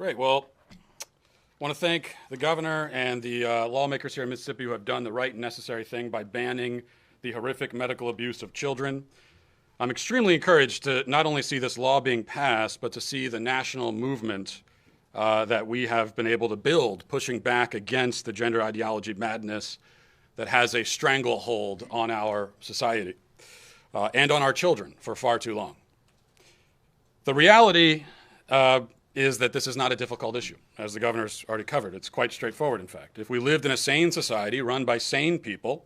Great. Well, I want to thank the governor and the lawmakers here in Mississippi who have done the right and necessary thing by banning the horrific medical abuse of children. I'm extremely encouraged to not only see this law being passed, but to see the national movement that we have been able to build, pushing back against the gender ideology madness that has a stranglehold on our society and on our children for far too long. The reality is that this is not a difficult issue, as the governor's already covered. It's quite straightforward, in fact. If we lived in a sane society run by sane people,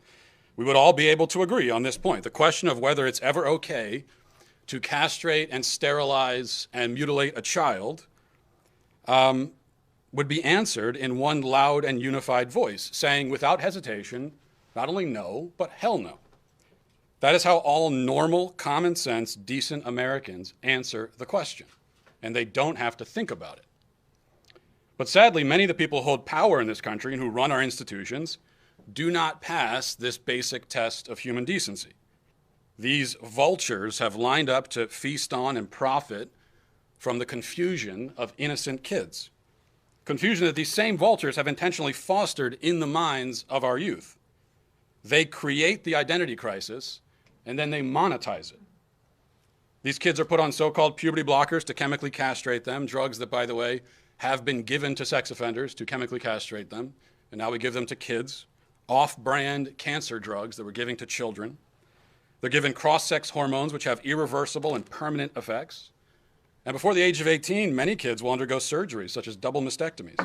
we would all be able to agree on this point. The question of whether it's ever okay to castrate and sterilize and mutilate a child would be answered in one loud and unified voice, saying without hesitation, not only no, but hell no. That is how all normal, common sense, decent Americans answer the question, and they don't have to think about it. But sadly, many of the people who hold power in this country and who run our institutions do not pass this basic test of human decency. These vultures have lined up to feast on and profit from the confusion of innocent kids. Confusion that these same vultures have intentionally fostered in the minds of our youth. They create the identity crisis, and then they monetize it. These kids are put on so-called puberty blockers to chemically castrate them, drugs that, by the way, have been given to sex offenders to chemically castrate them, and now we give them to kids. Off-brand cancer drugs that we're giving to children. They're given cross-sex hormones, which have irreversible and permanent effects. And before the age of 18, many kids will undergo surgeries, such as double mastectomies.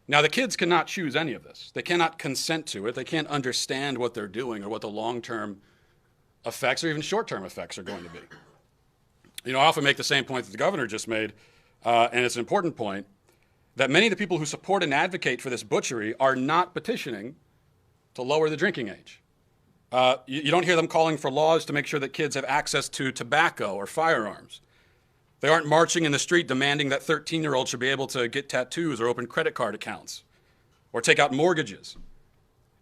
Now, the kids cannot choose any of this. They cannot consent to it. They can't understand what they're doing or what the long-term effects or even short-term effects are going to be. You know, I often make the same point that the governor just made, and it's an important point, that many of the people who support and advocate for this butchery are not petitioning to lower the drinking age. You don't hear them calling for laws to make sure that kids have access to tobacco or firearms. They aren't marching in the street demanding that 13-year-olds should be able to get tattoos or open credit card accounts or take out mortgages.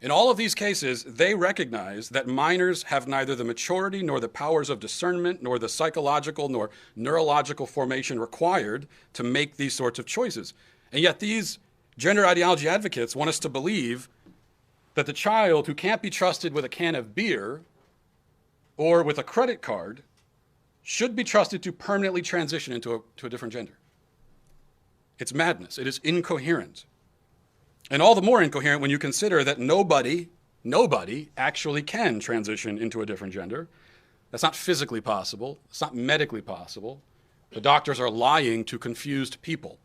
In all of these cases, they recognize that minors have neither the maturity nor the powers of discernment nor the psychological nor neurological formation required to make these sorts of choices. And yet these gender ideology advocates want us to believe that the child who can't be trusted with a can of beer or with a credit card should be trusted to permanently transition into a different gender. It's madness. It is incoherent. And all the more incoherent when you consider that nobody actually can transition into a different gender. That's not physically possible. It's not medically possible. The doctors are lying to confused people.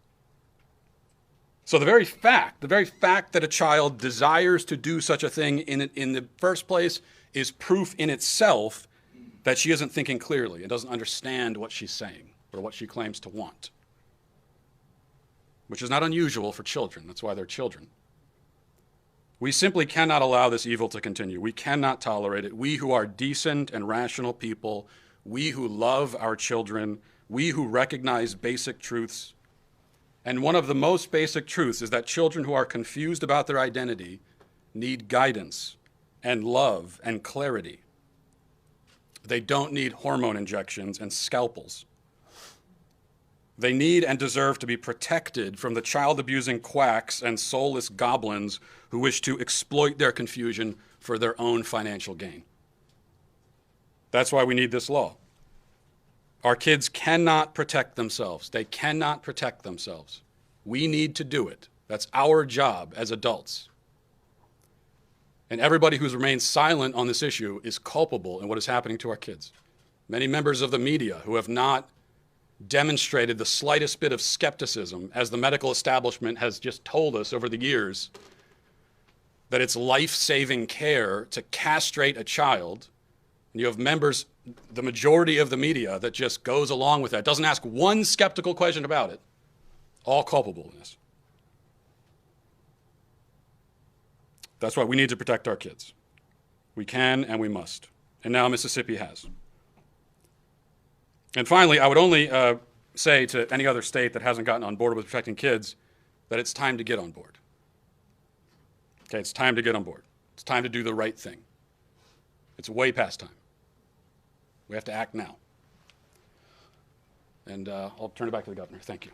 So the very fact that a child desires to do such a thing in the first place is proof in itself that she isn't thinking clearly and doesn't understand what she's saying or what she claims to want, which is not unusual for children. That's why they're children. We simply cannot allow this evil to continue. We cannot tolerate it. We who are decent and rational people, we who love our children, we who recognize basic truths. And one of the most basic truths is that children who are confused about their identity need guidance and love and clarity. They don't need hormone injections and scalpels. They need and deserve to be protected from the child-abusing quacks and soulless goblins who wish to exploit their confusion for their own financial gain. That's why we need this law. Our kids cannot protect themselves. They cannot protect themselves. We need to do it. That's our job as adults. And everybody who's remained silent on this issue is culpable in what is happening to our kids. Many members of the media who have not demonstrated the slightest bit of skepticism, as the medical establishment has just told us over the years, that it's life-saving care to castrate a child. And you have members, the majority of the media, that just goes along with that, doesn't ask one skeptical question about it, all culpable in this. That's why we need to protect our kids. We can and we must. And now Mississippi has. And finally, I would only say to any other state that hasn't gotten on board with protecting kids that it's time to get on board. Okay, it's time to get on board. It's time to do the right thing. It's way past time. We have to act now. And I'll turn it back to the governor. Thank you.